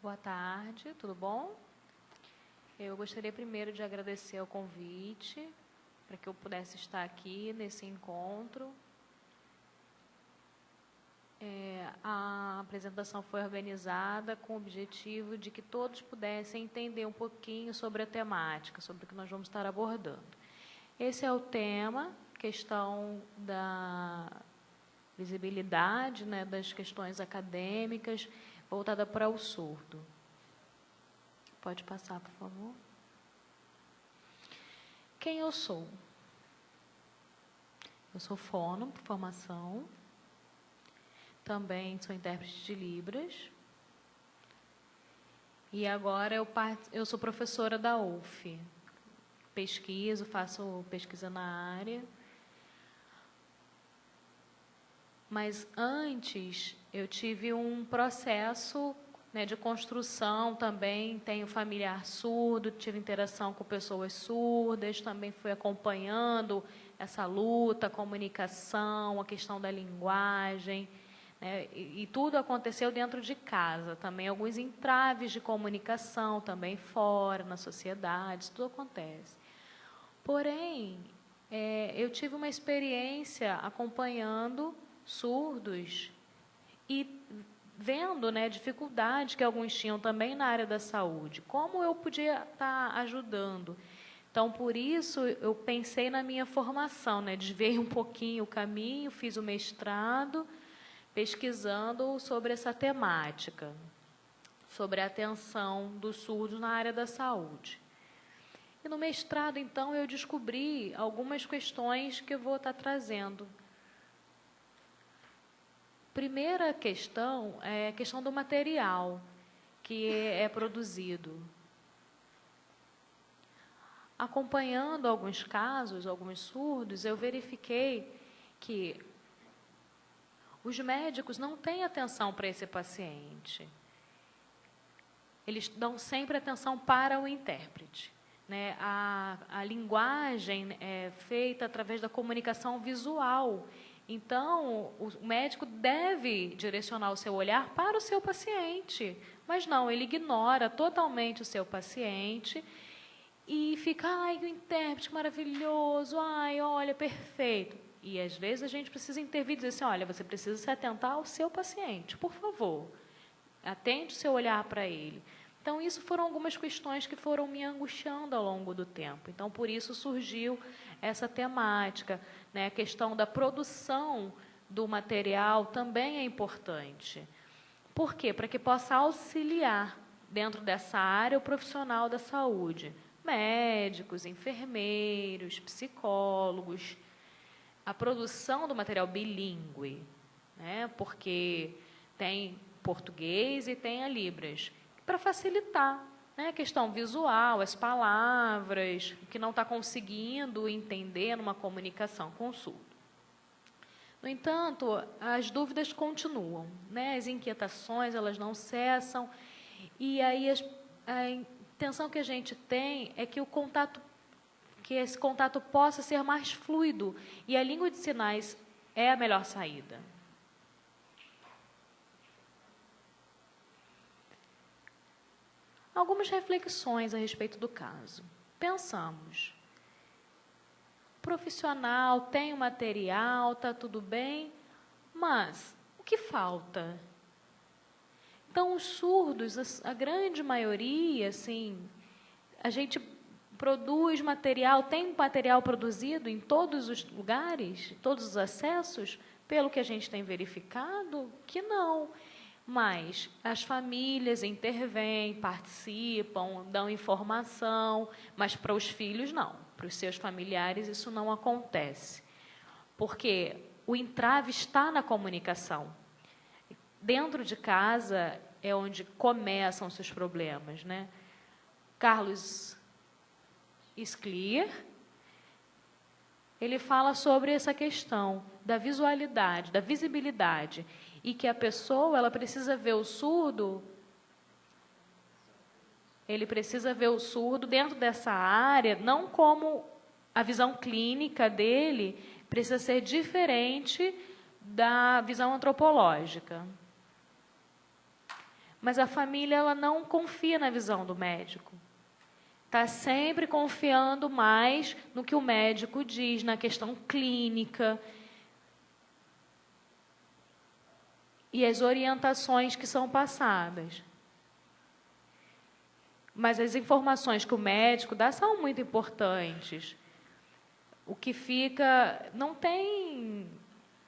Boa tarde, tudo bom? Eu gostaria primeiro de agradecer o convite para que eu pudesse estar aqui nesse encontro. A apresentação foi organizada com o objetivo de que todos pudessem entender um pouquinho sobre a temática, sobre o que nós vamos estar abordando. Esse é o tema, questão da visibilidade, né, das questões acadêmicas, voltada para o surdo. Pode passar, por favor. Quem eu sou? Eu sou fono, por formação. Também sou intérprete de Libras. E agora eu sou professora da UF. Pesquiso, faço pesquisa na área. Mas antes eu tive um processo, né, de construção também, tenho familiar surdo, tive interação com pessoas surdas, também fui acompanhando essa luta, a comunicação, a questão da linguagem, né, e tudo aconteceu dentro de casa, também alguns entraves de comunicação, também fora, na sociedade, isso tudo acontece. Porém, eu tive uma experiência acompanhando surdos e vendo, né, dificuldades que alguns tinham também na área da saúde, como eu podia estar ajudando. Então, por isso, eu pensei na minha formação, né, desviei um pouquinho o caminho, fiz o mestrado, pesquisando sobre essa temática, sobre a atenção dos surdos na área da saúde. E no mestrado, então, eu descobri algumas questões que eu vou estar trazendo. Primeira questão é a questão do material que é produzido. Acompanhando alguns casos, alguns surdos, eu verifiquei que os médicos não têm atenção para esse paciente. Eles dão sempre atenção para o intérprete, né? A linguagem é feita através da comunicação visual. Então, o médico deve direcionar o seu olhar para o seu paciente, mas não, ele ignora totalmente o seu paciente e fica, ai, o intérprete maravilhoso, ai, olha, perfeito. E, às vezes, a gente precisa intervir e dizer assim, olha, você precisa se atentar ao seu paciente, por favor, atente o seu olhar para ele. Então, isso foram algumas questões que foram me angustiando ao longo do tempo. Então, por isso surgiu essa temática, né? A questão da produção do material também é importante. Por quê? Para que possa auxiliar dentro dessa área o profissional da saúde. Médicos, enfermeiros, psicólogos. A produção do material bilíngue, né? Porque tem português e tem a Libras, para facilitar, né, a questão visual, as palavras, que não está conseguindo entender numa comunicação com o surdo. No entanto, as dúvidas continuam, né, as inquietações, elas não cessam, e aí a intenção que a gente tem é que que esse contato possa ser mais fluido, e a língua de sinais é a melhor saída. Algumas reflexões a respeito do caso. Pensamos, o profissional tem o material, está tudo bem, mas o que falta? Então, os surdos, a grande maioria, assim, a gente produz material, tem material produzido em todos os lugares, todos os acessos, pelo que a gente tem verificado, que não. Mas as famílias intervêm, participam, dão informação, mas para os filhos não, para os seus familiares isso não acontece. Porque o entrave está na comunicação. Dentro de casa é onde começam os seus problemas, né? Carlos Sclier, ele fala sobre essa questão da visualidade, da visibilidade, e que a pessoa, ela precisa ver o surdo, ele precisa ver o surdo dentro dessa área, não como a visão clínica dele precisa ser diferente da visão antropológica. mas a família ela não confia na visão do médico. Está sempre confiando mais no que o médico diz, na questão clínica e as orientações que são passadas. Mas as informações que o médico dá são muito importantes. O que fica... Não tem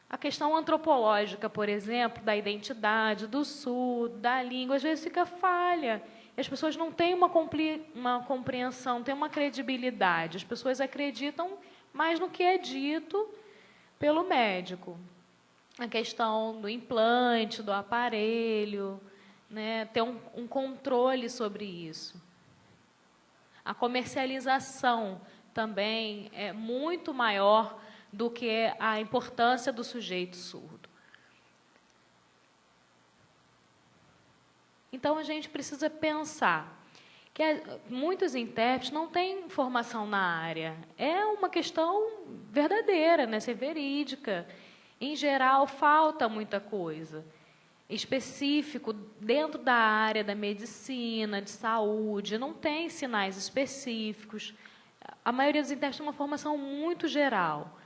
a questão antropológica, por exemplo, da identidade, do surdo, da língua, às vezes fica falha. E as pessoas não têm uma compreensão, não têm uma credibilidade. As pessoas acreditam mais no que é dito pelo médico. A questão do implante, do aparelho, né, ter um controle sobre isso. A comercialização também é muito maior do que a importância do sujeito surdo. Então, a gente precisa pensar que muitos intérpretes não têm formação na área. É uma questão verdadeira, né, ser verídica. Em geral, falta muita coisa específico dentro da área da medicina, de saúde, não tem sinais específicos. A maioria dos intérpretes tem uma formação muito geral,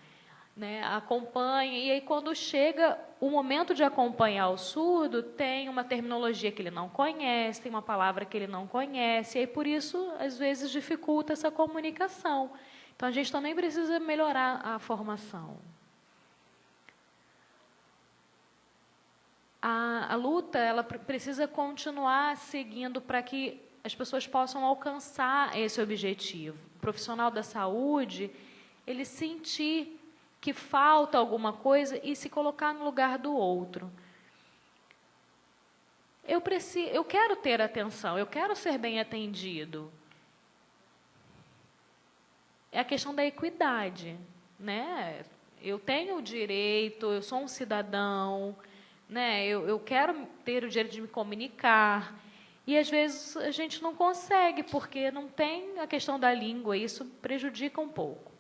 né? Acompanha, e aí quando chega o momento de acompanhar o surdo, tem uma terminologia que ele não conhece, tem uma palavra que ele não conhece, e aí por isso, às vezes, dificulta essa comunicação. Então, a gente também precisa melhorar a formação. A luta ela precisa continuar seguindo para que as pessoas possam alcançar esse objetivo. O profissional da saúde, ele sentir que falta alguma coisa e se colocar no lugar do outro. Eu quero ter atenção, eu quero ser bem atendido. É a questão da equidade, né? Eu tenho o direito, eu sou um cidadão, né? Eu quero ter o direito de me comunicar. E, às vezes, a gente não consegue, porque não tem a questão da língua, e isso prejudica um pouco.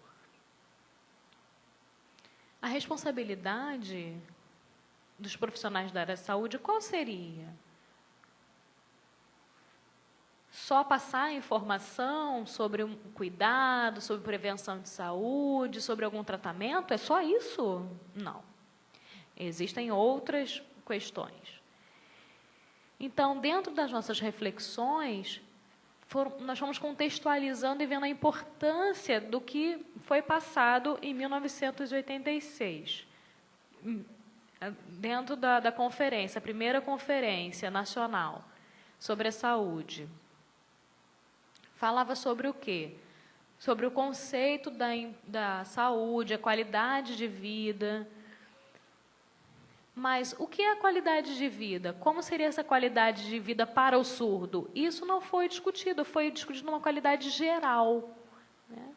A responsabilidade dos profissionais da área da saúde, qual seria? Só passar a informação sobre um cuidado, sobre prevenção de saúde, sobre algum tratamento? É só isso? Não. Existem outras questões. Então, dentro das nossas reflexões, nós fomos contextualizando e vendo a importância do que foi passado em 1986, dentro da conferência, a primeira conferência nacional sobre a saúde. Falava sobre o quê? Sobre o conceito da saúde, a qualidade de vida. Mas o que é a qualidade de vida? Como seria essa qualidade de vida para o surdo? Isso não foi discutido numa qualidade geral, né?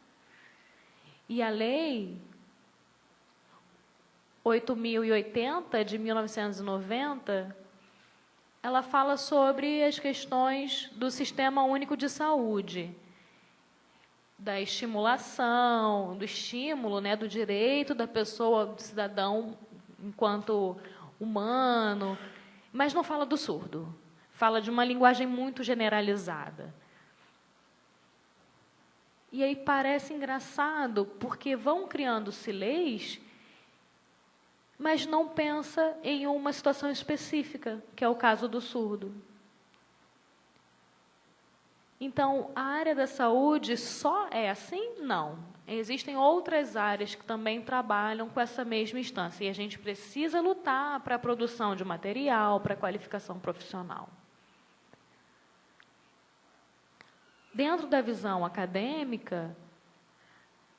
E a lei 8.080, de 1990, ela fala sobre as questões do Sistema Único de Saúde, da estimulação, do estímulo, né, do direito da pessoa, do cidadão, enquanto humano, mas não fala do surdo. Fala de uma linguagem muito generalizada. E aí parece engraçado, porque vão criando-se leis, mas não pensa em uma situação específica, que é o caso do surdo. Então, a área da saúde só é assim? Não. Existem outras áreas que também trabalham com essa mesma instância. E a gente precisa lutar para a produção de material, para a qualificação profissional. Dentro da visão acadêmica,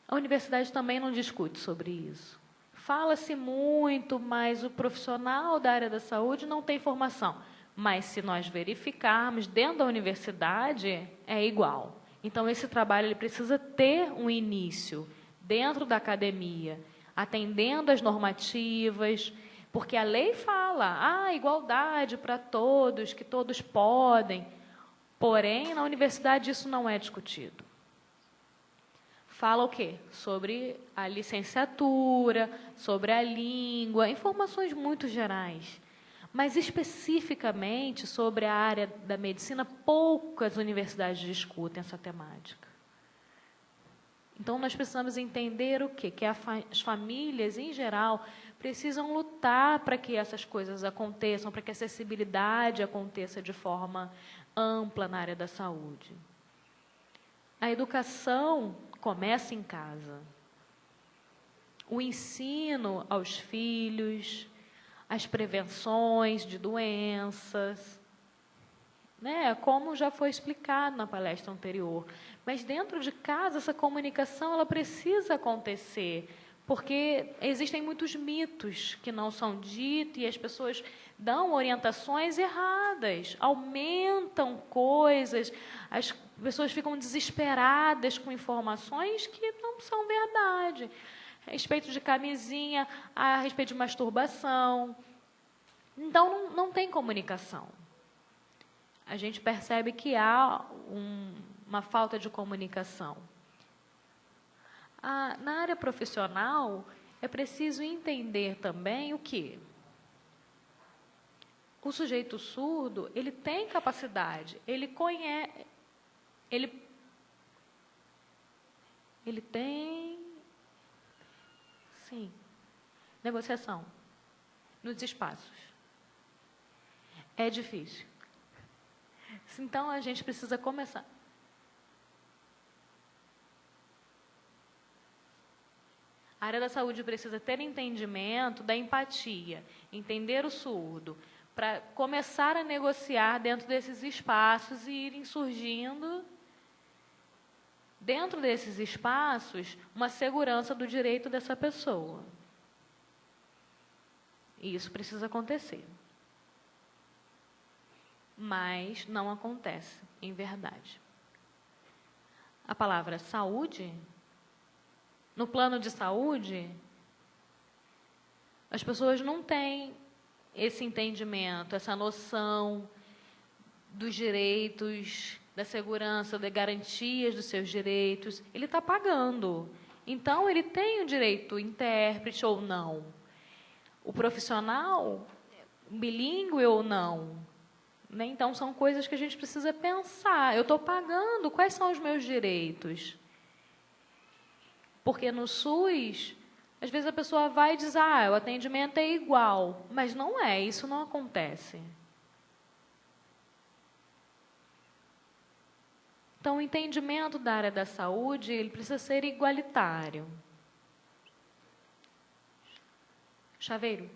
a universidade também não discute sobre isso. Fala-se muito, mas o profissional da área da saúde não tem formação. Mas, se nós verificarmos, dentro da universidade, é igual. Então, esse trabalho ele precisa ter um início dentro da academia, atendendo às normativas, porque a lei fala, igualdade para todos, que todos podem. Porém, na universidade isso não é discutido. Fala o quê? Sobre a licenciatura, sobre a língua, informações muito gerais. Mas, especificamente, sobre a área da medicina, poucas universidades discutem essa temática. Então, nós precisamos entender o quê? Que as famílias, em geral, precisam lutar para que essas coisas aconteçam, para que a acessibilidade aconteça de forma ampla na área da saúde. A educação começa em casa. O ensino aos filhos, as prevenções de doenças, né? Como já foi explicado na palestra anterior. Mas dentro de casa, essa comunicação ela precisa acontecer, porque existem muitos mitos que não são ditos e as pessoas dão orientações erradas, aumentam coisas, as pessoas ficam desesperadas com informações que não são verdade. A respeito de camisinha, a respeito de masturbação. Então, não tem comunicação. A gente percebe que há uma falta de comunicação. Na área profissional, é preciso entender também o quê? O sujeito surdo, ele tem capacidade, ele conhece, ele tem, sim, negociação nos espaços. É difícil. Então, a gente precisa começar. A área da saúde precisa ter entendimento da empatia, entender o surdo, para começar a negociar dentro desses espaços e irem surgindo, dentro desses espaços, uma segurança do direito dessa pessoa. E isso precisa acontecer. Mas não acontece, em verdade. A palavra saúde, no plano de saúde, as pessoas não têm esse entendimento, essa noção dos direitos, da segurança, das garantias dos seus direitos. Ele está pagando. Então, ele tem o direito intérprete ou não. O profissional, bilíngue ou não. Né? Então, são coisas que a gente precisa pensar. Eu estou pagando, quais são os meus direitos? Porque no SUS, às vezes a pessoa vai e diz, o atendimento é igual. Mas não é, isso não acontece. Então, o entendimento da área da saúde, ele precisa ser igualitário. Chaveiro.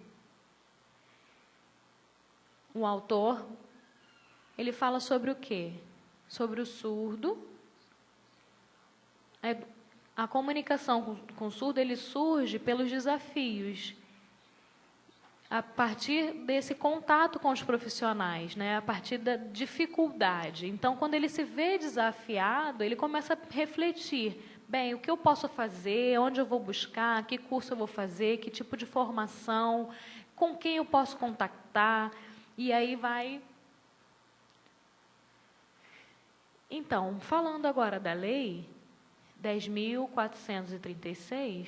O autor, ele fala sobre o quê? Sobre o surdo. A comunicação com o surdo, ele surge pelos desafios, a partir desse contato com os profissionais, né? A partir da dificuldade. Então, quando ele se vê desafiado, ele começa a refletir, bem, o que eu posso fazer, onde eu vou buscar, que curso eu vou fazer, que tipo de formação, com quem eu posso contactar, e aí vai. Então, falando agora da lei 10.436,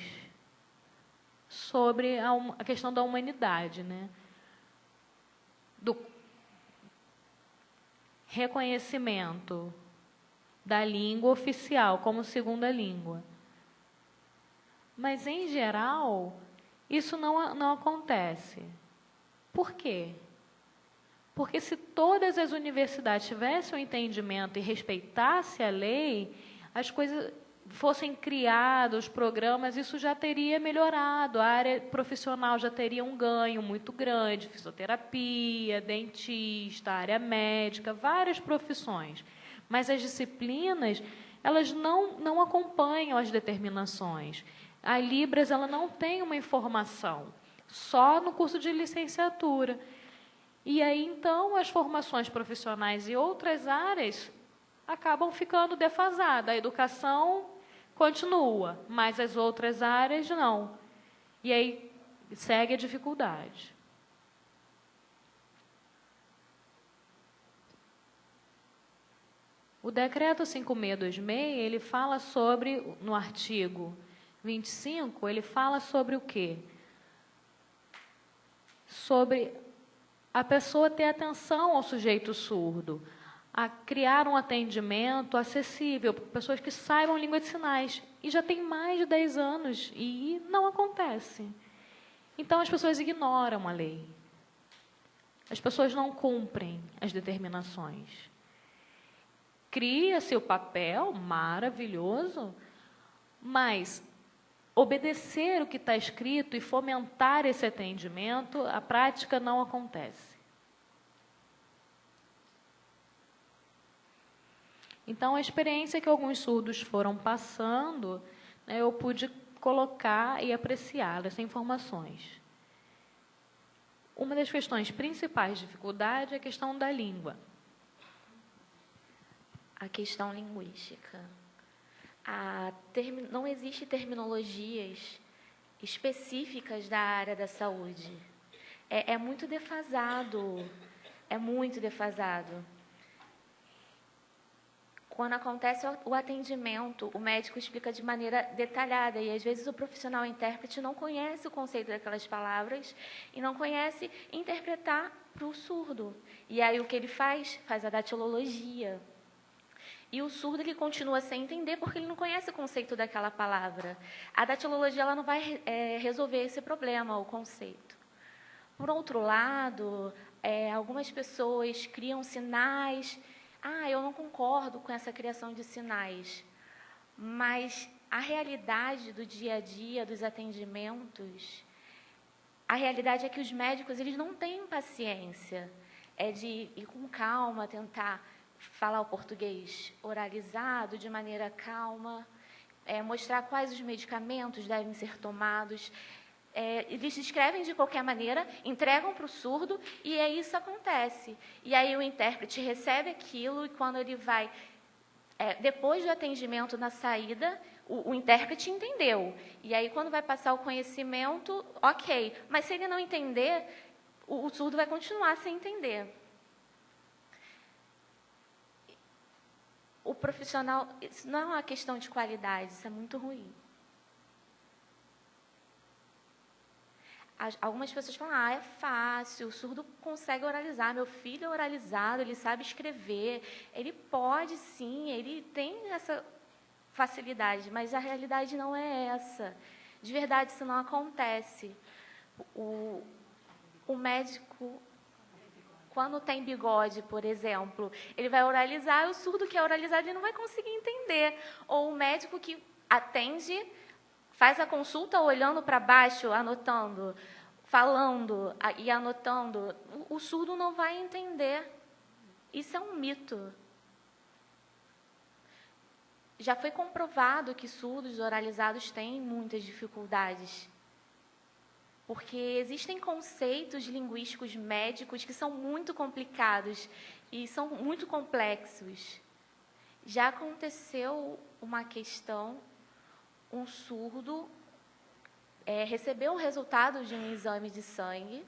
sobre a questão da humanidade, né? Do reconhecimento da língua oficial como segunda língua. Mas, em geral, isso não acontece. Por quê? Porque se todas as universidades tivessem o entendimento e respeitassem a lei, as coisas fossem criados, programas, isso já teria melhorado, a área profissional já teria um ganho muito grande, fisioterapia, dentista, área médica, várias profissões. Mas as disciplinas, elas não acompanham as determinações. A Libras, ela não tem uma informação, só no curso de licenciatura. E aí, então, as formações profissionais e outras áreas acabam ficando defasadas. A educação continua, mas as outras áreas não. E aí segue a dificuldade. O decreto 5626, ele fala sobre, no artigo 25, ele fala sobre o quê? Sobre a pessoa ter atenção ao sujeito surdo, a criar um atendimento acessível para pessoas que saibam língua de sinais. E já tem mais de 10 anos e não acontece. Então, as pessoas ignoram a lei. As pessoas não cumprem as determinações. Cria-se o papel maravilhoso, mas obedecer o que está escrito e fomentar esse atendimento, a prática não acontece. Então, a experiência que alguns surdos foram passando, né, eu pude colocar e apreciar essas informações. Uma das questões principais de dificuldade é a questão da língua. A questão linguística. Não existe terminologias específicas da área da saúde. É muito defasado. É muito defasado. Quando acontece o atendimento, o médico explica de maneira detalhada e, às vezes, o profissional intérprete não conhece o conceito daquelas palavras e não conhece interpretar para o surdo. E aí, o que ele faz? Faz a datilologia. E o surdo ele continua sem entender porque ele não conhece o conceito daquela palavra. A datilologia ela não vai resolver esse problema, o conceito. Por outro lado, algumas pessoas criam sinais. Eu não concordo com essa criação de sinais, mas a realidade do dia a dia, dos atendimentos, a realidade é que os médicos eles não têm paciência, de ir com calma, tentar falar o português oralizado de maneira calma, mostrar quais os medicamentos devem ser tomados. Eles escrevem de qualquer maneira, entregam para o surdo e aí isso acontece. E aí o intérprete recebe aquilo e quando ele vai, depois do atendimento na saída, o intérprete entendeu. E aí quando vai passar o conhecimento, ok. Mas se ele não entender, o surdo vai continuar sem entender. O profissional, isso não é uma questão de qualidade, isso é muito ruim. Algumas pessoas falam, é fácil, o surdo consegue oralizar, meu filho é oralizado, ele sabe escrever, ele pode sim, ele tem essa facilidade, mas a realidade não é essa. De verdade, isso não acontece. O médico, quando tem bigode, por exemplo, ele vai oralizar, o surdo que é oralizado ele não vai conseguir entender. Ou o médico que atende, faz a consulta olhando para baixo, anotando, falando e anotando, o surdo não vai entender. Isso é um mito. Já foi comprovado que surdos oralizados têm muitas dificuldades, porque existem conceitos linguísticos médicos que são muito complicados e são muito complexos. Já aconteceu uma questão, um surdo recebeu o resultado de um exame de sangue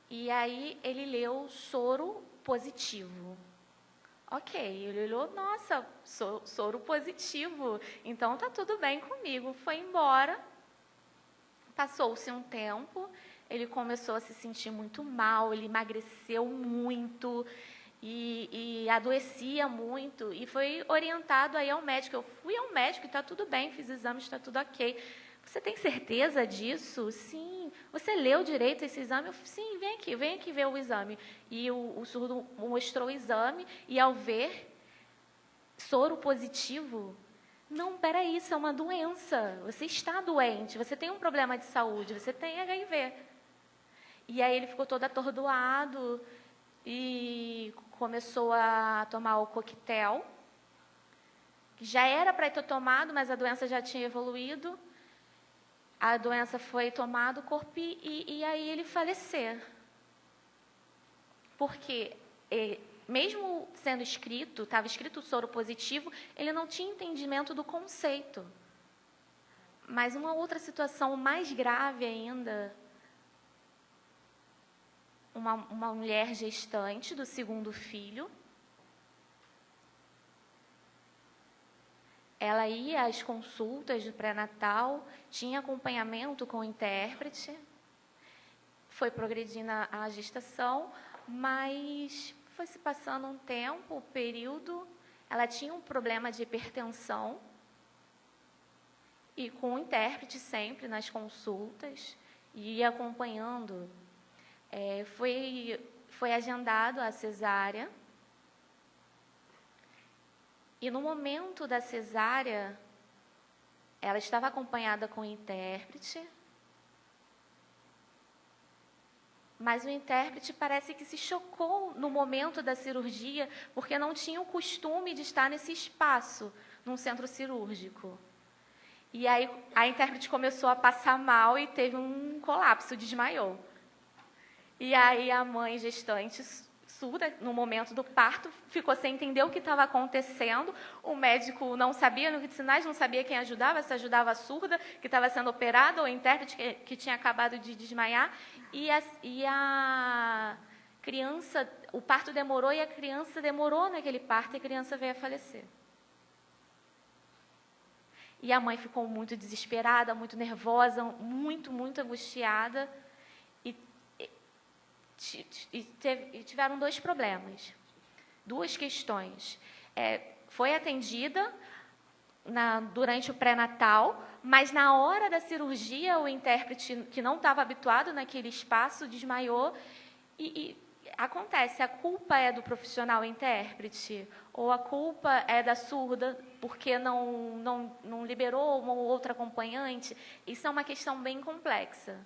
e aí ele leu soro positivo. Ok, ele olhou, nossa, soro positivo, então tá tudo bem comigo. Foi embora, passou-se um tempo, ele começou a se sentir muito mal, ele emagreceu muito e adoecia muito e foi orientado aí ao médico. Eu fui ao médico e está tudo bem, fiz exames, está tudo ok. Você tem certeza disso? Sim. Você leu direito esse exame? Sim, vem aqui ver o exame. E o surdo mostrou o exame e, ao ver soro positivo, não, peraí, isso é uma doença. Você está doente, você tem um problema de saúde, você tem HIV. E aí ele ficou todo atordoado e começou a tomar o coquetel, que já era para ter tomado, mas a doença já tinha evoluído. A doença foi tomada, o corpo, e aí ele falecer. Porque, mesmo sendo escrito, estava escrito soro positivo, ele não tinha entendimento do conceito. Mas uma outra situação mais grave ainda, uma mulher gestante do segundo filho, ela ia às consultas de pré-natal, tinha acompanhamento com o intérprete, Foi progredindo a gestação, mas foi se passando um tempo, um período, ela tinha um problema de hipertensão, e com o intérprete sempre nas consultas, e ia acompanhando. Foi agendado a cesárea, e no momento da cesárea, ela estava acompanhada com o intérprete, mas o intérprete parece que se chocou no momento da cirurgia, porque não tinha o costume de estar nesse espaço, num centro cirúrgico. E aí a intérprete começou a passar mal e teve um colapso, desmaiou. E aí a mãe gestante surda, no momento do parto, ficou sem entender o que estava acontecendo. O médico não sabia no que de sinais, não sabia quem ajudava, se ajudava a surda, que estava sendo operada, ou o intérprete que tinha acabado de desmaiar. E a criança, o parto demorou e a criança demorou naquele parto e a criança veio a falecer. E a mãe ficou muito desesperada, muito nervosa, muito, muito angustiada. E tiveram dois problemas, duas questões. Foi atendida durante o pré-natal, mas na hora da cirurgia, o intérprete, que não estava habituado naquele espaço, desmaiou. E acontece, a culpa é do profissional intérprete, ou a culpa é da surda, porque não liberou uma outra acompanhante. Isso é uma questão bem complexa.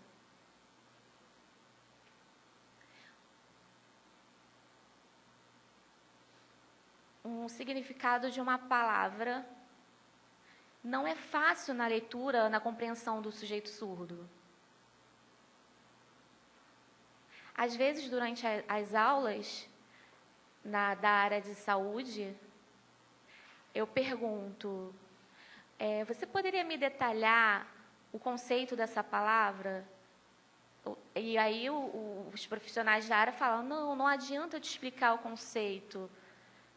Um significado de uma palavra não é fácil na leitura, na compreensão do sujeito surdo. Às vezes, durante as aulas da área de saúde, eu pergunto, você poderia me detalhar o conceito dessa palavra? E aí os profissionais da área falam, não adianta eu te explicar o conceito.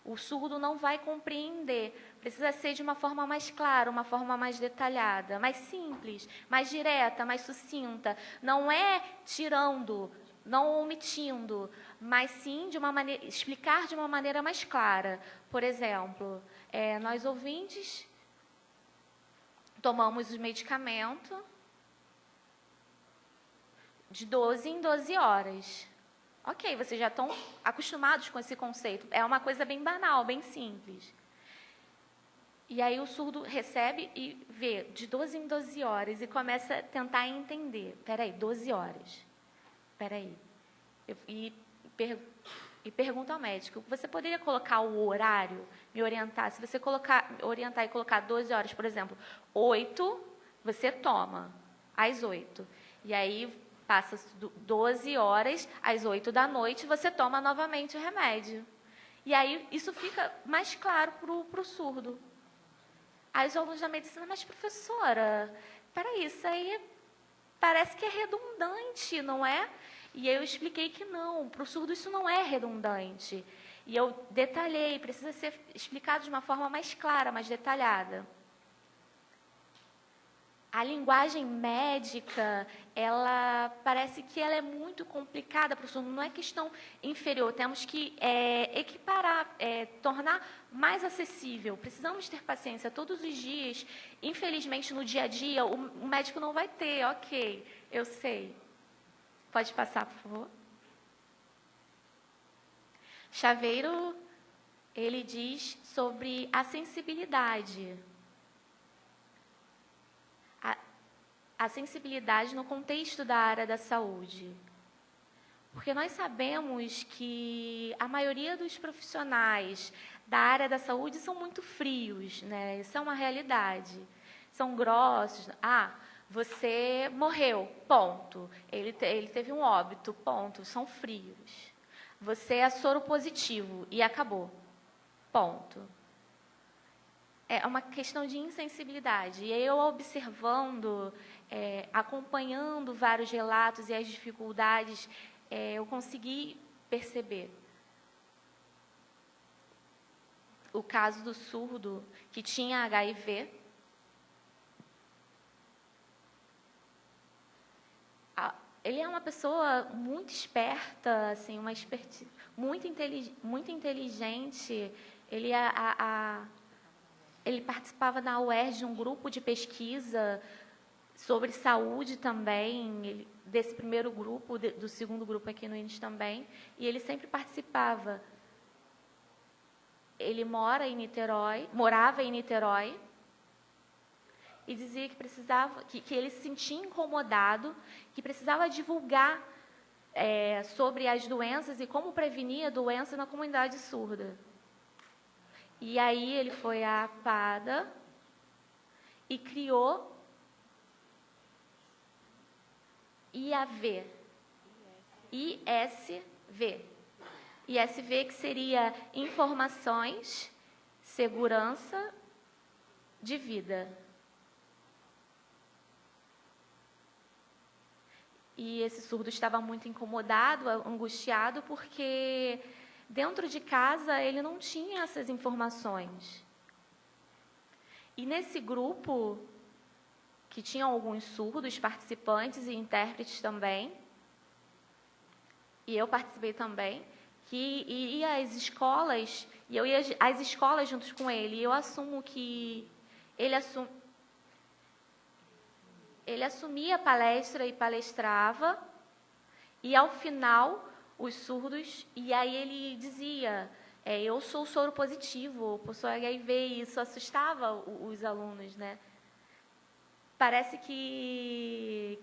O surdo não vai compreender. Precisa ser de uma forma mais clara, uma forma mais detalhada, mais simples, mais direta, mais sucinta. Não é tirando, não omitindo, mas sim explicar de uma maneira mais clara. Por exemplo, nós ouvintes tomamos o medicamento de 12 em 12 horas. Ok, vocês já estão acostumados com esse conceito. É uma coisa bem banal, bem simples. E aí o surdo recebe e vê de 12 em 12 horas e começa a tentar entender. Espera aí, 12 horas. Espera aí. E pergunta ao médico, você poderia colocar o horário, me orientar? Se você orientar e colocar 12 horas, por exemplo, 8, você toma, às 8. E aí passa 12 horas, às 8 da noite, você toma novamente o remédio. E aí isso fica mais claro para o surdo. Aí os alunos da medicina, mas professora, peraí, isso aí parece que é redundante, não é? E eu expliquei que não, para o surdo isso não é redundante. E eu detalhei, precisa ser explicado de uma forma mais clara, mais detalhada. A linguagem médica, ela parece que ela é muito complicada para o surdo, não é questão inferior, temos que equiparar, tornar mais acessível. Precisamos ter paciência todos os dias. Infelizmente, no dia a dia, o médico não vai ter, ok, eu sei. Pode passar, por favor. Chaveiro, ele diz sobre a sensibilidade. A sensibilidade no contexto da área da saúde. Porque nós sabemos que a maioria dos profissionais da área da saúde são muito frios, né? Isso é uma realidade. São grossos. Você morreu, ponto. Ele teve um óbito, ponto. São frios. Você é soro positivo e acabou, ponto. É uma questão de insensibilidade. E eu observando, acompanhando vários relatos e as dificuldades, eu consegui perceber. O caso do surdo que tinha HIV. ele é uma pessoa muito esperta, assim, muito inteligente. Ele participava na UERJ de um grupo de pesquisa sobre saúde também, desse primeiro grupo, do segundo grupo aqui no INES também, e ele sempre participava. Ele morava em Niterói, e dizia que precisava, que ele se sentia incomodado, que precisava divulgar sobre as doenças e como prevenir a doença na comunidade surda. E aí ele foi à APADA e criou ISV, que seria Informações, Segurança de Vida. E esse surdo estava muito incomodado, angustiado, porque dentro de casa ele não tinha essas informações. E nesse grupo, que tinham alguns surdos, participantes e intérpretes também, e eu participei também, que ia às escolas, e eu ia às escolas juntos com ele, e eu assumo que ele assumia a palestra e palestrava, e ao final, os surdos, e aí ele dizia, eu sou soro positivo, possui HIV, e isso assustava os alunos, né? Parece que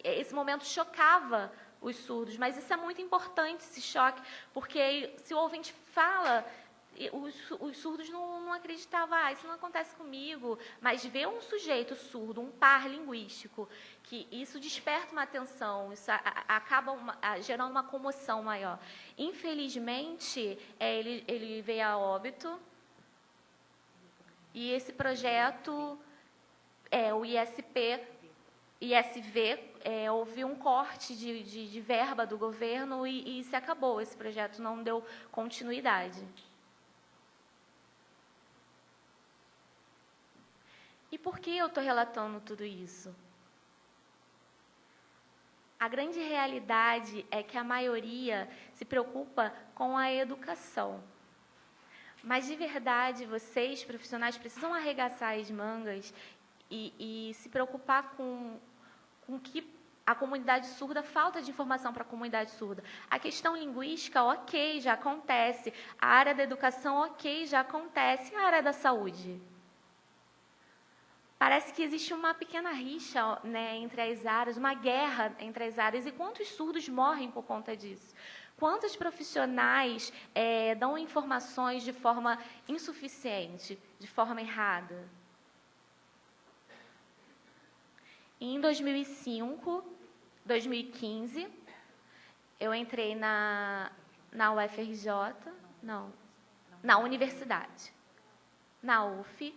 esse momento chocava os surdos, mas isso é muito importante, esse choque, porque se o ouvinte fala, os surdos não acreditavam, isso não acontece comigo, mas ver um sujeito surdo, um par linguístico, que isso desperta uma atenção, isso acaba gerando uma comoção maior. Infelizmente, ele veio a óbito, e esse projeto, o ISV, houve um corte de verba do governo e se acabou, esse projeto não deu continuidade. E por que eu estou relatando tudo isso? A grande realidade é que a maioria se preocupa com a educação. Mas, de verdade, vocês, profissionais, precisam arregaçar as mangas e se preocupar com que a comunidade surda, falta de informação para a comunidade surda. A questão linguística, ok, já acontece. A área da educação, ok, já acontece. E a área da saúde? Parece que existe uma pequena rixa, né, entre as áreas, uma guerra entre as áreas. E quantos surdos morrem por conta disso? Quantos profissionais dão informações de forma insuficiente, de forma errada? Em 2015, eu entrei na UFRJ, na universidade, na UF,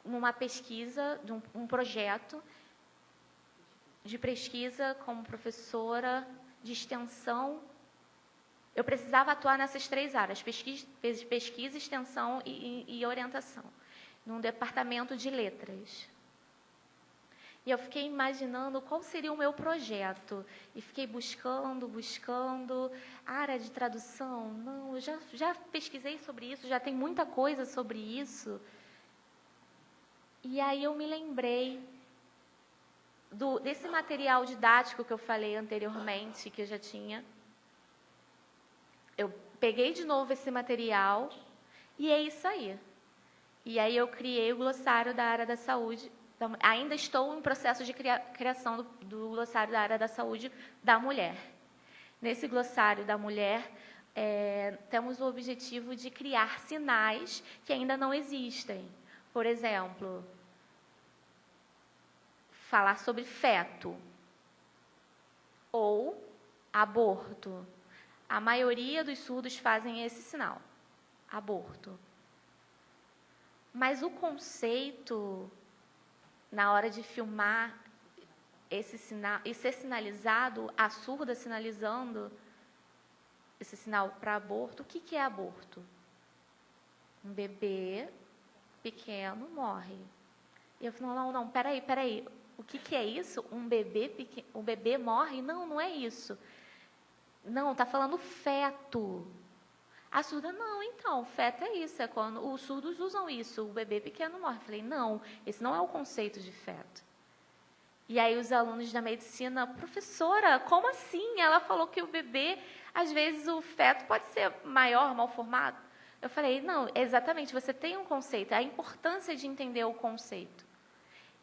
numa pesquisa, um projeto de pesquisa como professora de extensão. Eu precisava atuar nessas 3 áreas, pesquisa, extensão e orientação, num departamento de letras. E eu fiquei imaginando qual seria o meu projeto. E fiquei buscando, área de tradução. Não, eu já pesquisei sobre isso, já tem muita coisa sobre isso. E aí eu me lembrei desse material didático que eu falei anteriormente, que eu já tinha. Eu peguei de novo esse material e é isso aí. E aí eu criei o glossário da área da saúde. Ainda estou em processo de criação do glossário da área da saúde da mulher. Nesse glossário da mulher, temos o objetivo de criar sinais que ainda não existem. Por exemplo, falar sobre feto ou aborto. A maioria dos surdos fazem esse sinal, aborto. Mas o conceito, na hora de filmar esse sinal e ser sinalizado, a surda sinalizando esse sinal para aborto, o que é aborto? Um bebê pequeno morre. E eu falo, não, peraí. o que é isso? Um bebê morre? Não, não é isso. Não, está falando feto. A surda, não, então, feto é isso, é quando os surdos usam isso, o bebê pequeno morre. Eu falei, não, esse não é o conceito de feto. E aí os alunos da medicina, professora, como assim? Ela falou que o bebê, às vezes o feto pode ser maior, mal formado. Eu falei, não, exatamente, você tem um conceito, a importância de entender o conceito.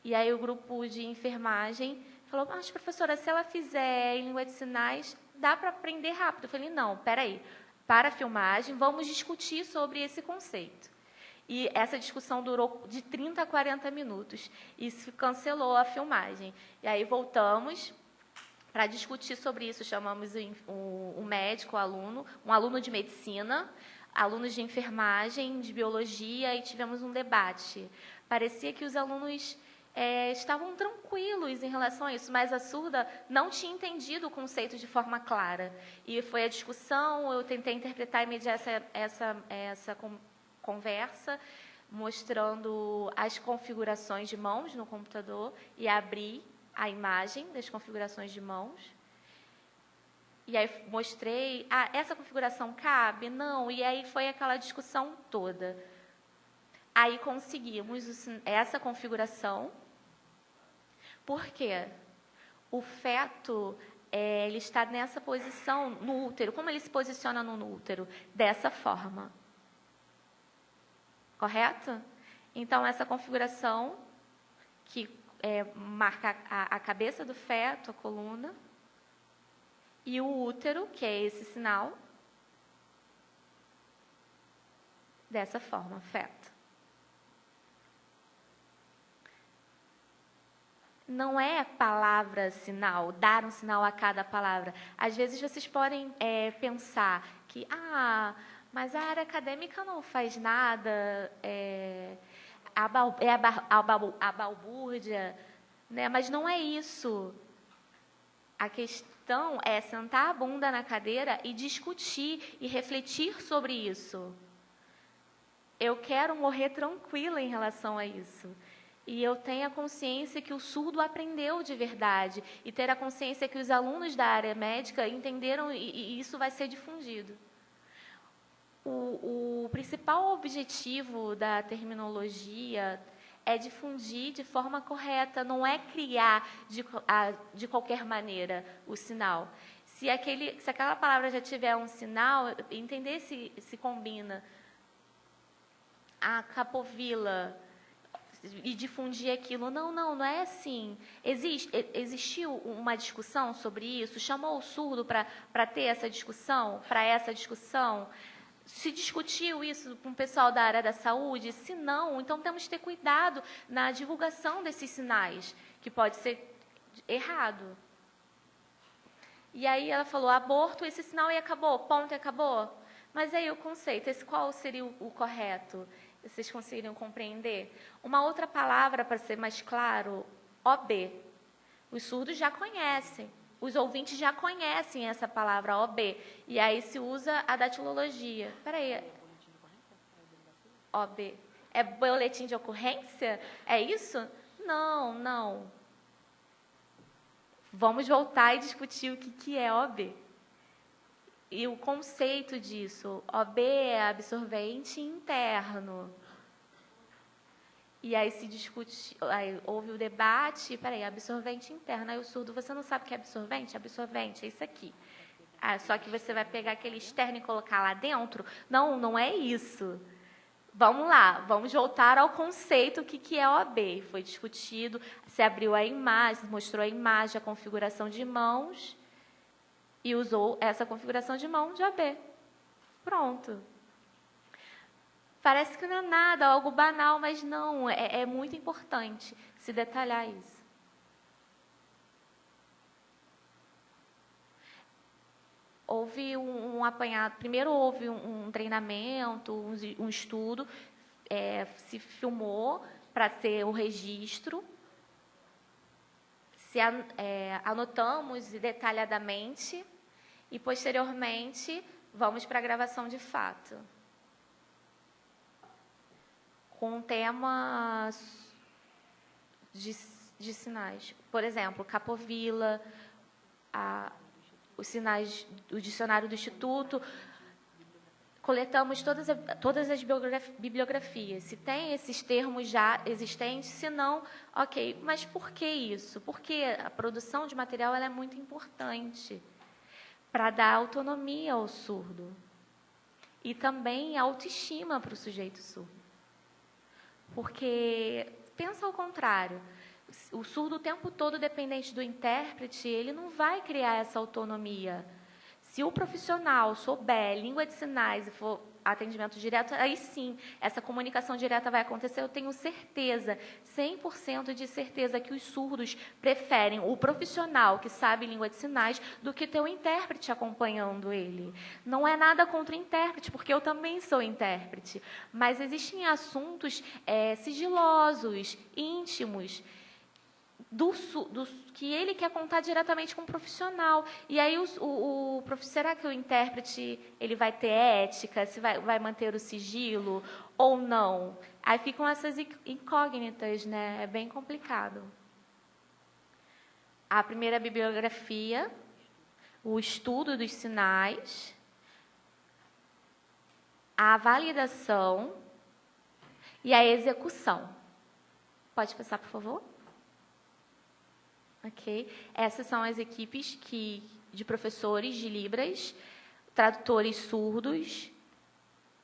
E aí o grupo de enfermagem falou, mas professora, se ela fizer em língua de sinais, dá para aprender rápido. Eu falei, não, peraí, para a filmagem, vamos discutir sobre esse conceito. E essa discussão durou de 30 a 40 minutos. E se cancelou a filmagem. E aí voltamos para discutir sobre isso. Chamamos um médico, um aluno de medicina, alunos de enfermagem, de biologia, e tivemos um debate. Parecia que os alunos estavam tranquilos em relação a isso, mas a surda não tinha entendido o conceito de forma clara. E foi a discussão, eu tentei interpretar e mediar essa conversa, mostrando as configurações de mãos no computador e abri a imagem das configurações de mãos. E aí mostrei, essa configuração cabe? Não. E aí foi aquela discussão toda. Aí conseguimos essa configuração. Por quê? O feto, ele está nessa posição no útero. Como ele se posiciona no útero? Dessa forma. Correto? Então, essa configuração que marca a cabeça do feto, a coluna, e o útero, que é esse sinal, dessa forma, feto. Não é palavra sinal, dar um sinal a cada palavra. Às vezes vocês podem pensar que, mas a área acadêmica não faz nada, a balbúrdia, né? Mas não é isso. A questão é sentar a bunda na cadeira e discutir e refletir sobre isso. Eu quero morrer tranquila em relação a isso. E eu tenho a consciência que o surdo aprendeu de verdade. E ter a consciência que os alunos da área médica entenderam e isso vai ser difundido. O principal objetivo da terminologia é difundir de forma correta, não é criar de qualquer maneira o sinal. Se aquela palavra já tiver um sinal, entender se combina. A capovila, e difundir aquilo. Não é assim. Existiu uma discussão sobre isso? Chamou o surdo para ter essa discussão? Para essa discussão? Se discutiu isso com o pessoal da área da saúde? Se não, então temos que ter cuidado na divulgação desses sinais, que pode ser errado. E aí ela falou, aborto, esse sinal e acabou, ponto e acabou. Mas aí o conceito, qual seria o correto? Vocês conseguiriam compreender? Uma outra palavra, para ser mais claro, OB. Os surdos já conhecem. Os ouvintes já conhecem essa palavra, OB. E aí se usa a datilologia. Espera aí. OB. É boletim de ocorrência? É isso? Não. Vamos voltar e discutir o que é OB. E o conceito disso. OB é absorvente interno. E aí se discute, aí houve o debate, absorvente interno. Aí o surdo, você não sabe o que é absorvente? Absorvente é isso aqui. Só que você vai pegar aquele externo e colocar lá dentro? Não é isso. Vamos lá, vamos voltar ao conceito, o que é OB. Foi discutido, se abriu a imagem, mostrou a imagem, a configuração de mãos, e usou essa configuração de mão de OB. Pronto. Parece que não é nada, algo banal, mas não, é muito importante se detalhar isso. Houve um apanhado, primeiro houve um treinamento, um estudo, se filmou para ter o registro, anotamos detalhadamente e, posteriormente, vamos para a gravação de fato. Com um tema de sinais. Por exemplo, Capovilla, os sinais do dicionário do Instituto. Coletamos todas as bibliografias. Se tem esses termos já existentes, se não, ok. Mas por que isso? Porque a produção de material ela é muito importante para dar autonomia ao surdo e também autoestima para o sujeito surdo. Porque, pensa ao contrário, o surdo o tempo todo dependente do intérprete, ele não vai criar essa autonomia. Se o profissional souber língua de sinais e for atendimento direto, aí sim, essa comunicação direta vai acontecer. Eu tenho certeza, 100% de certeza, que os surdos preferem o profissional que sabe língua de sinais do que ter o intérprete acompanhando ele. Não é nada contra o intérprete, porque eu também sou intérprete, mas existem assuntos sigilosos, íntimos, que ele quer contar diretamente com o profissional. E aí, será que o intérprete ele vai ter ética, se vai manter o sigilo ou não? Aí ficam essas incógnitas, né? É bem complicado. A primeira bibliografia, o estudo dos sinais, a validação e a execução. Pode passar, por favor? Ok. Essas são as equipes de professores de Libras, tradutores surdos,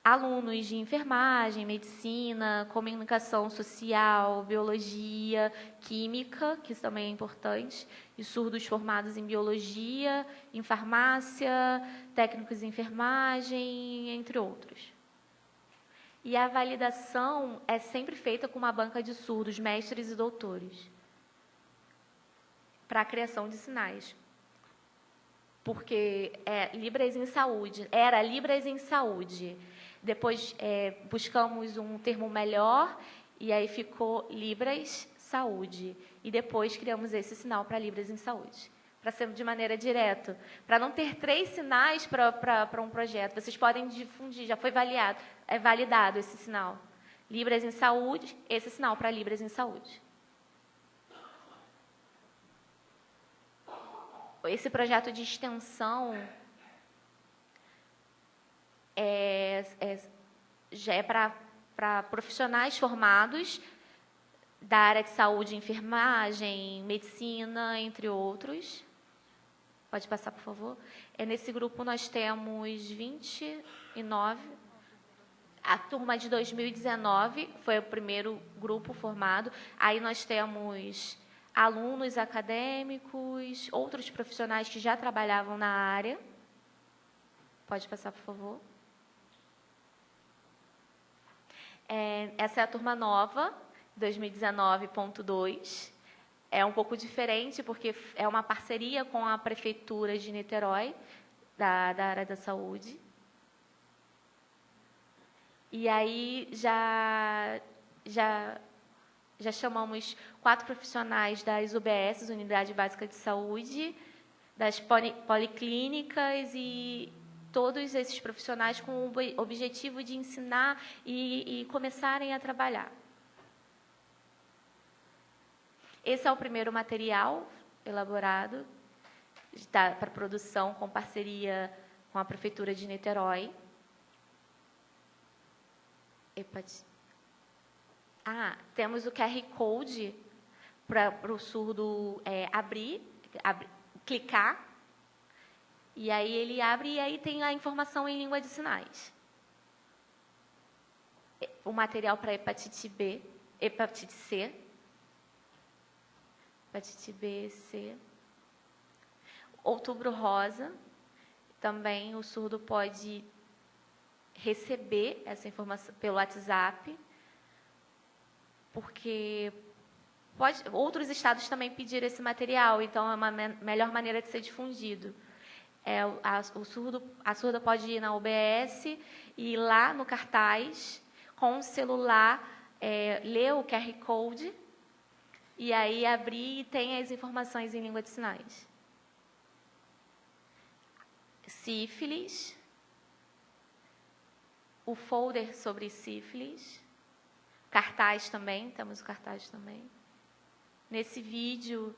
alunos de enfermagem, medicina, comunicação social, biologia, química, que também é importante, e surdos formados em biologia, em farmácia, técnicos em enfermagem, entre outros. E a validação é sempre feita com uma banca de surdos, mestres e doutores, para a criação de sinais. Porque Libras em Saúde, era Libras em Saúde. Depois buscamos um termo melhor e aí ficou Libras Saúde. E depois criamos esse sinal para Libras em Saúde, para ser de maneira direta, para não ter 3 sinais para um projeto. Vocês podem difundir, já foi validado esse sinal. Libras em Saúde, esse sinal para Libras em Saúde. Esse projeto de extensão já é para profissionais formados da área de saúde, enfermagem, medicina, entre outros. Pode passar, por favor. Nesse grupo nós temos 29. A turma de 2019 foi o primeiro grupo formado. Aí nós temos alunos acadêmicos, outros profissionais que já trabalhavam na área. Pode passar, por favor. Essa é a turma nova, 2019.2. É um pouco diferente, porque é uma parceria com a Prefeitura de Niterói, da área da saúde. E aí já chamamos 4 profissionais das UBS, Unidade Básica de Saúde, das policlínicas, e todos esses profissionais com o objetivo de ensinar e começarem a trabalhar. Esse é o primeiro material elaborado para produção com parceria com a Prefeitura de Niterói. Temos o QR Code para o surdo clicar, e aí ele abre e aí tem a informação em língua de sinais. O material para hepatite B, hepatite C, hepatite B, C. Outubro Rosa, também o surdo pode receber essa informação pelo WhatsApp, porque outros estados também pediram esse material, então é uma melhor maneira de ser difundido. A surda pode ir na UBS e ir lá no cartaz, com o celular, ler o QR Code, e aí abrir e tem as informações em língua de sinais. Sífilis, o folder sobre sífilis, cartaz também, temos o cartaz também. nesse vídeo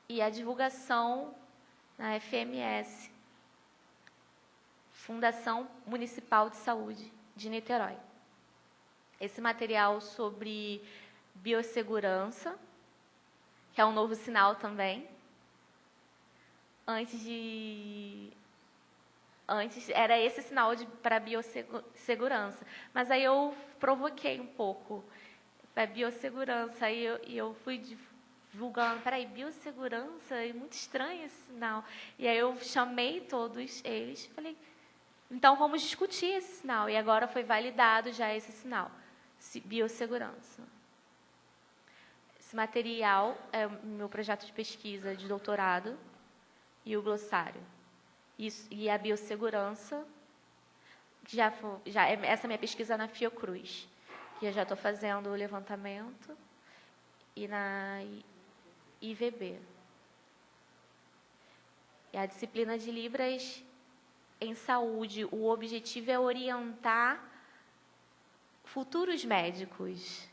e a divulgação na FMS, Fundação Municipal de Saúde de Niterói. Esse material sobre biossegurança, que é um novo sinal também. Antes era esse sinal para biossegurança, mas aí eu provoquei um pouco para biossegurança, aí eu fui divulgando, peraí, biossegurança, é muito estranho esse sinal. E aí eu chamei todos eles, falei, então vamos discutir esse sinal, e agora foi validado já esse sinal, biossegurança. Esse material é o meu projeto de pesquisa de doutorado e o glossário. Isso, e a biossegurança, essa minha pesquisa na Fiocruz, que eu já estou fazendo o levantamento, e na IVB. E a disciplina de Libras em saúde, o objetivo é orientar futuros médicos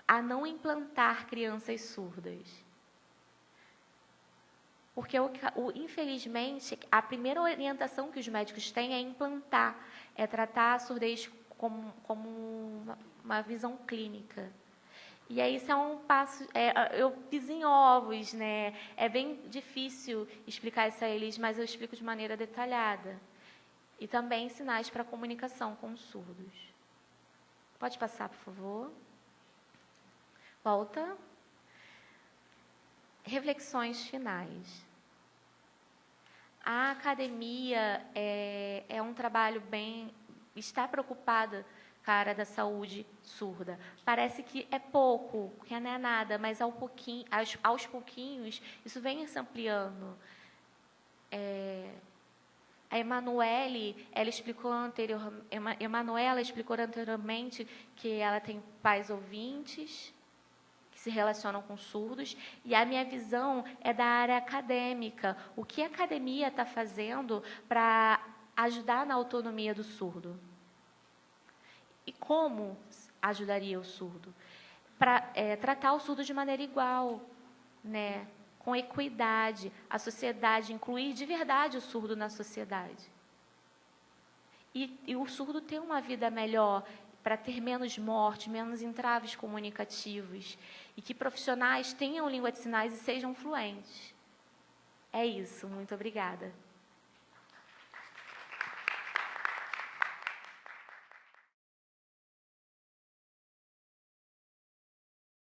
a não implantar crianças surdas. Porque, infelizmente, a primeira orientação que os médicos têm é implantar, é tratar a surdez como uma visão clínica. E aí isso é um passo, eu piso em ovos, né? É bem difícil explicar isso a eles, mas eu explico de maneira detalhada. E também sinais para comunicação com os surdos. Pode passar, por favor. Volta. Reflexões finais. A academia é um trabalho está preocupada com a área da saúde surda. Parece que é pouco, que não é nada, mas aos pouquinhos isso vem se ampliando. A Emanuela explicou anteriormente que ela tem pais ouvintes, se relacionam com surdos, e a minha visão é da área acadêmica. O que a academia está fazendo para ajudar na autonomia do surdo? E como ajudaria o surdo? Para tratar o surdo de maneira igual, né? Com equidade, a sociedade, incluir de verdade o surdo na sociedade. E o surdo ter uma vida melhor, para ter menos morte, menos entraves comunicativos, e que profissionais tenham língua de sinais e sejam fluentes. É isso, muito obrigada.